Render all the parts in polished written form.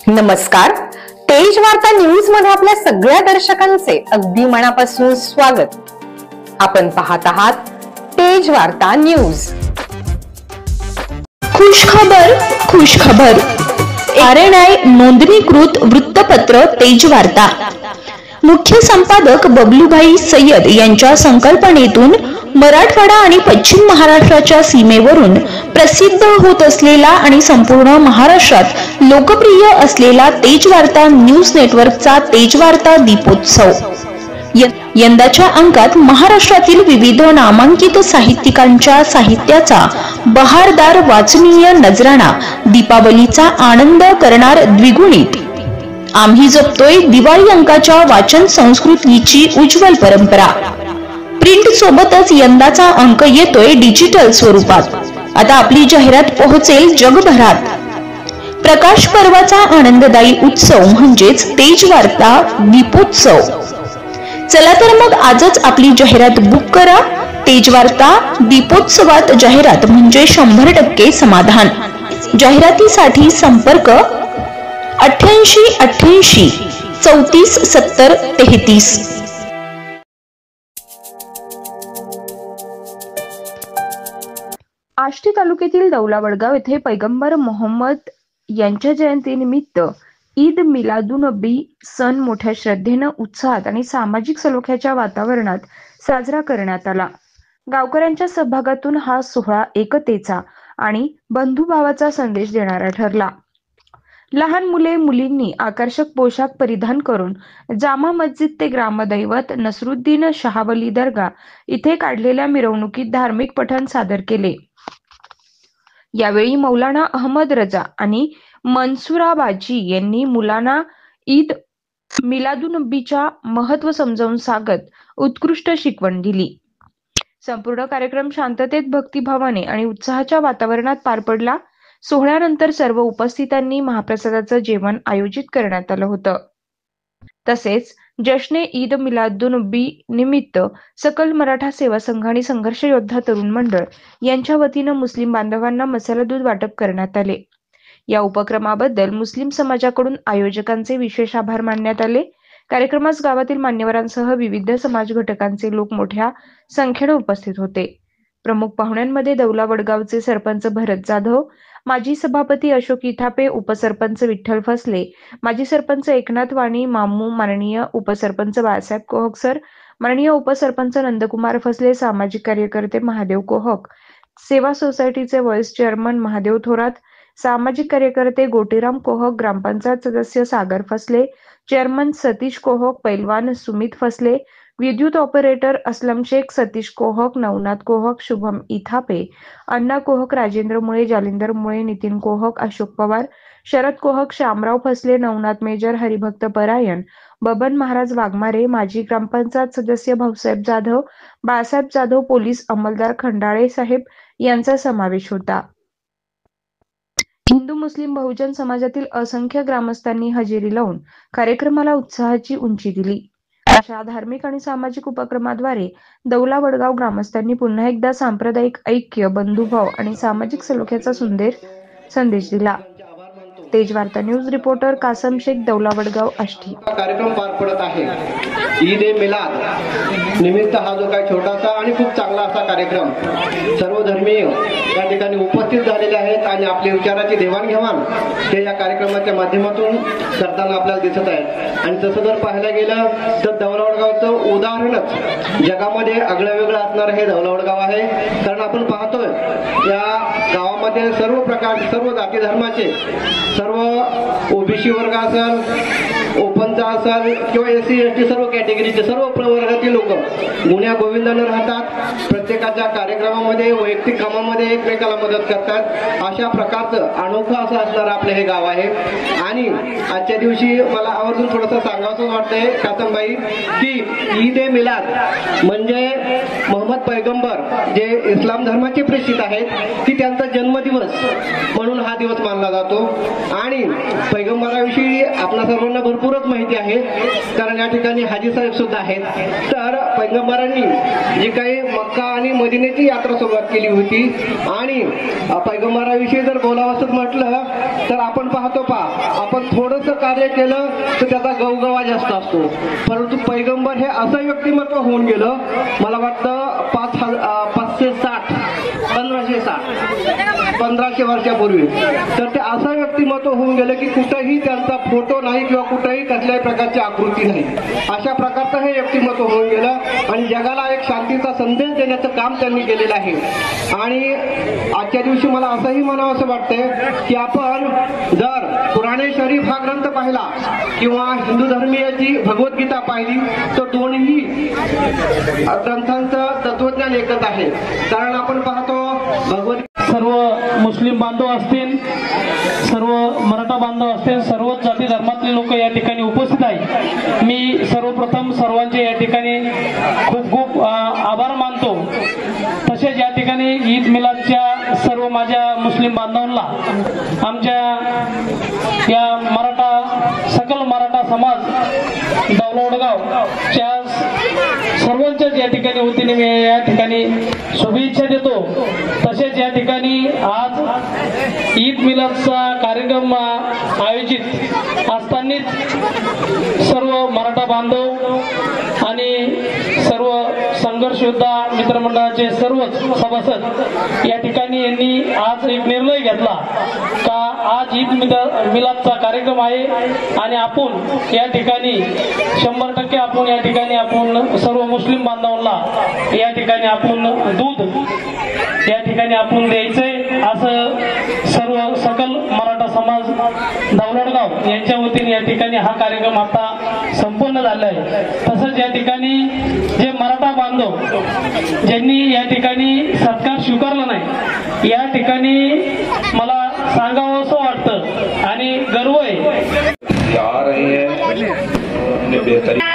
नमस्कार. तेज वार्ता न्यूज मध्ये आपल्या सगळ्या दर्शकांचे अगदी मनापासून स्वागत. आपण पाहत आहात तेज वार्ता न्यूज. खुश खबर RNI नोंदणीकृत वृत्तपत्र तेज वार्ता. मुख्य संपादक बबलूभाई सय्यद यांच्या संकल्पनेतून मराठवाडा आणि पश्चिम महाराष्ट्राच्या सीमेवरून प्रसिद्ध होत असलेला आणि संपूर्ण महाराष्ट्रात लोकप्रिय असलेला तेज वार्ता न्यूज नेटवर्कचा तेज वार्ता दीपोत्सव. यंदाच्या अंकात महाराष्ट्रातील विविध नामांकित साहित्यिकांच्या साहित्याचा बहारदार वाचनीय नजराणा, दीपावलीचा आनंद करणार द्विगुणित. आम्ही जपतोय दिवाळी अंकाच्या वाचन संस्कृतीची उज्ज्वल परंपरा. प्रिंट सोबतच यंदाचा अंक येतोय डिजिटल स्वरूपात. आता आपली जाहिरात पोहोचेल जगभरात. प्रकाश पर्वाचा आनंददायी उत्सव म्हणजेच तेज वार्ता दीपोत्सव. चला तर मग आजच आपली जाहिरात बुक करा. तेज वार्ता दीपोत्सवात जाहिरात म्हणजे 100% समाधान. जाहिरातीसाठी संपर्क 88 88 34 70 33. आष्टी तालुक्यातील दौलावडगाव येथे पैगंबर मोहम्मद यांच्या जयंतीनिमित्त ईद मिलादुनबी सण मोठ्या श्रद्धेनं, उत्साहात आणि सामाजिक सलोख्याच्या वातावरणात साजरा करण्यात आला. गावकऱ्यांच्या सहभागातून हा सोहळा एकतेचा आणि बंधुभावाचा संदेश देणारा ठरला. लहान मुले मुलींनी आकर्षक पोशाख परिधान करून जामा मस्जिद ते ग्रामदैवत नसरुद्दीन शहावली दर्गा इथे काढलेल्या मिरवणुकीत धार्मिक पठण सादर केले. यावेळी मौलाना अहमद रजा आणि मनसुराबाजी यांनी मुलांना ईद मिलादुनबीच्या महत्त्व समजावून सांगत उत्कृष्ट शिकवण दिली. संपूर्ण कार्यक्रम शांततेत, भक्तिभावाने आणि उत्साहाच्या वातावरणात पार पडला. सोहळ्यानंतर सर्व उपस्थितांनी महाप्रसादाचं जेवण आयोजित करण्यात आलं होतं. तसेच जश्ने ईद मिलादुनबी निमित्त सकल मराठा सेवा संघ आणि संघर्ष योद्धा तरुण मंडळ यांच्या वतीनं मुस्लिम बांधवांना मसाला दूध वाटप करण्यात आले. या उपक्रमाबद्दल मुस्लिम समाजाकडून आयोजकांचे विशेष आभार मानण्यात आले. कार्यक्रमास गावातील मान्यवरांसह विविध समाज घटकांचे लोक मोठ्या संख्येने उपस्थित होते. प्रमुख पाहुण्यांमध्ये दौलावडगावचे सरपंच भरत जाधव, माजी सभापती अशोक इथापे, उपसरपंच विठ्ठल फसले, माजी सरपंच एकनाथ वाणी मामू, माननीय उपसरपंच बाळासाहेब कोहक सर, माननीय उपसरपंच नंदकुमार फसले, सामाजिक कार्यकर्ते महादेव कोहक, सेवा सोसायटीचे व्हाईस चेअरमन महादेव थोरात, सामाजिक कार्यकर्ते गोटीराम कोहक, ग्रामपंचायत सदस्य सागर फसले, चेअरमन सतीश कोहक, पैलवान सुमित फसले, विद्युत ऑपरेटर असलम शेख, सतीश कोहक, नवनाथ कोहक, शुभम इथापे, अण्णा कोहक, राजेंद्र मुळे, जालिंदर मुळे, नितीन कोहक, अशोक पवार, शरद कोहक, श्यामराव फसले, नवनाथ मेजर, हरिभक्त परायण, बबन महाराज वाघमारे, माजी ग्रामपंचायत सदस्य भाऊसाहेब जाधव, बाळासाहेब जाधव, पोलीस अंमलदार खंडाळे साहेब यांचा समावेश होता. हिंदू, मुस्लिम, बहुजन समाजातील असंख्य ग्रामस्थांनी हजेरी लावून कार्यक्रमाला उत्साहाची उंची दिली. अशा धार्मिक आणि सामाजिक उपक्रमाद्वारे दौलावडगाव ग्रामस्थांनी पुन्हा एकदा सांप्रदायिक ऐक्य, बंधुभाव आणि सामाजिक सलोख्याचा सुंदर संदेश दिला. तेज वार्ता न्यूज रिपोर्टर कासम शेख, दौलावडगाव, आष्टी. कार्यक्रम पार पडत आहे. ईद ए मिलाद निमित्त हा जो काही छोटासा आणि खूप चांगला असा कार्यक्रम सर्व धर्मीय या ठिकाणी उपस्थित झालेले आहेत आणि आपल्या विचाराची देवाणघेवाण हे या कार्यक्रमाच्या माध्यमातून करताना आपल्याला दिसत आहे. आणि तसं जर पाहायला गेलं तर दौलावडगावचं उदाहरणच जगामध्ये आगळं वेगळं असणारं हे दौलावडगाव आहे. कारण आपण पाहतोय या गावामध्ये सर्व प्रकार, सर्व जाती धर्माचे, सर्व ओबीसी वर्ग असेल, ओपनचा असेल किंवा SC ST सर्व कॅटेगरीचे सर्व प्रवर्गातील लोक गुण्या गोविंदाने राहतात. प्रत्येकाच्या कार्यक्रमामध्ये, वैयक्तिक कामामध्ये एकमेकाला मदत करतात. अशा प्रकारचं अनोखं असं असणारं आपलं हे गाव आहे. आणि आजच्या दिवशी मला आवर्जून थोडंसं सांगावंच वाटतंय कासमबाई की ईद ए मिलाद म्हणजे मोहम्मद पैगंबर जे इस्लाम धर्माचे प्रेषित आहेत की त्यांचा जन्मदिवस म्हणून हा दिवस मानला जातो. आणि पैगंबराविषयी आपल्या सर्वांना भरपूर भरपूरच माहिती आहे, कारण या ठिकाणी हाजी साहेब सुद्धा आहेत. तर पैगंबरांनी जी काही मक्का आणि मदिनेची यात्रा सुरुवात केली होती आणि पैगंबराविषयी जर बोलावंच म्हटलं तर आपण पाहतो आपण थोडंसं कार्य केलं तर त्याचा गवगवा जास्त असतो, परंतु पैगंबर हे असं व्यक्तिमत्व होऊन गेलं, मला वाटतं 1560 वर्षापूर्वी. तर ते असं व्यक्तिमत्व होऊन गेलं की कुठंही त्यांचा फोटो नाही किंवा कुठंही कसल्याही प्रकारची आकृती नाही. अशा प्रकारचं हे व्यक्तिमत्व होऊन गेलं आणि जगाला एक शांतीचा संदेश देण्याचं काम त्यांनी केलेलं आहे. आणि आजच्या दिवशी मला असंही म्हणावं असं वाटतंय की आपण जर कुराणे शरीफ हा ग्रंथ पाहिला किंवा हिंदू धर्मीयाची भगवद्गीता पाहिली तर दोन्ही ग्रंथांचं तत्वज्ञान एकच आहे. कारण आपण पाहतो सर्व मुस्लिम बांधव असतील, सर्व मराठा बांधव असतील, सर्व जाती धर्मातले लोक या ठिकाणी उपस्थित आहेत. मी सर्वप्रथम सर्वांचे या ठिकाणी खूप खूप आभार मानतो. तसेच या ठिकाणी ईद मिलादच्या सर्व माझ्या मुस्लिम बांधवांना, आमच्या या सकल मराठा समाज दौलवडगावच्या सर्वांच्या या ठिकाणी वतीने मी या ठिकाणी शुभेच्छा देतो. तसेच या ठिकाणी आज ईद मिलादचा कार्यक्रम आयोजित असतानाच सर्व मराठा बांधव आणि सर्व संघर्ष योद्धा मित्रमंडळाचे सर्वच सभासद या ठिकाणी यांनी आज एक निर्णय घेतला का आज ईद मिलादचा कार्यक्रम आहे आणि आपण या ठिकाणी 100% आपण या ठिकाणी आपण सर्व मुस्लिम बांधवांना या ठिकाणी आपण दूध या ठिकाणी आपण द्यायचंय असं सर्व सकल मराठा समाज दौलतगाव यांच्या वतीने या ठिकाणी हा कार्यक्रम आता संपन्न झाला आहे. तसंच या ठिकाणी जे मराठा बांधव ज्यांनी या ठिकाणी सत्कार स्वीकारला नाही, या ठिकाणी मला सांगावं असं वाटतं आणि गर्व आहे. आ रही है बेहतरीन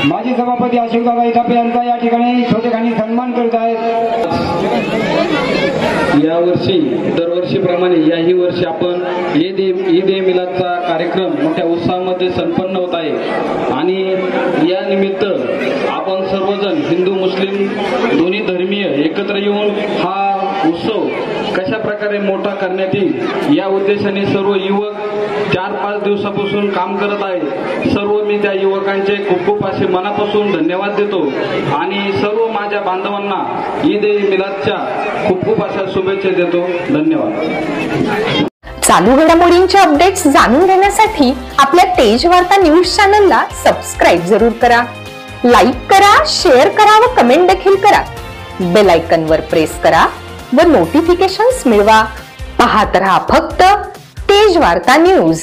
माजी सभापती अशोकदादा इटापे यांचा या ठिकाणी छोटेखानी सन्मान करत आहेत. यावर्षी दरवर्षीप्रमाणे याही वर्षी आपण ईद ए मिलादचा कार्यक्रम मोठ्या उत्साहामध्ये संपन्न होत आहे आणि या निमित्त आपण सर्वजण हिंदू मुस्लिम दोन्ही धर्मीय एकत्र येऊन हा उत्सव कशा प्रकारे मोठा करण्यात येईल या उद्देशाने सर्व युवक 4-5 दिवसापासून काम करत आहे. सर्व मी त्या युवकांचे खूप खूप असे मनापासून धन्यवाद देतो आणि सर्व माझ्या बांधवांना ईद ए मिलादच्या खूप खूप अशा शुभेच्छा देतो. धन्यवाद. चालू घडामोडींचे अपडेट्स जाणून घेण्यासाठी आपल्या तेज वार्ता न्यूज चॅनलला सबस्क्राईब जरूर करा, लाईक करा, शेअर करा व कमेंट देखील करा. बेल आयकॉनवर प्रेस करा व नोटिफिकेशन्स मिळवा. पाहत रहा फक्त तेज वार्ता न्यूज.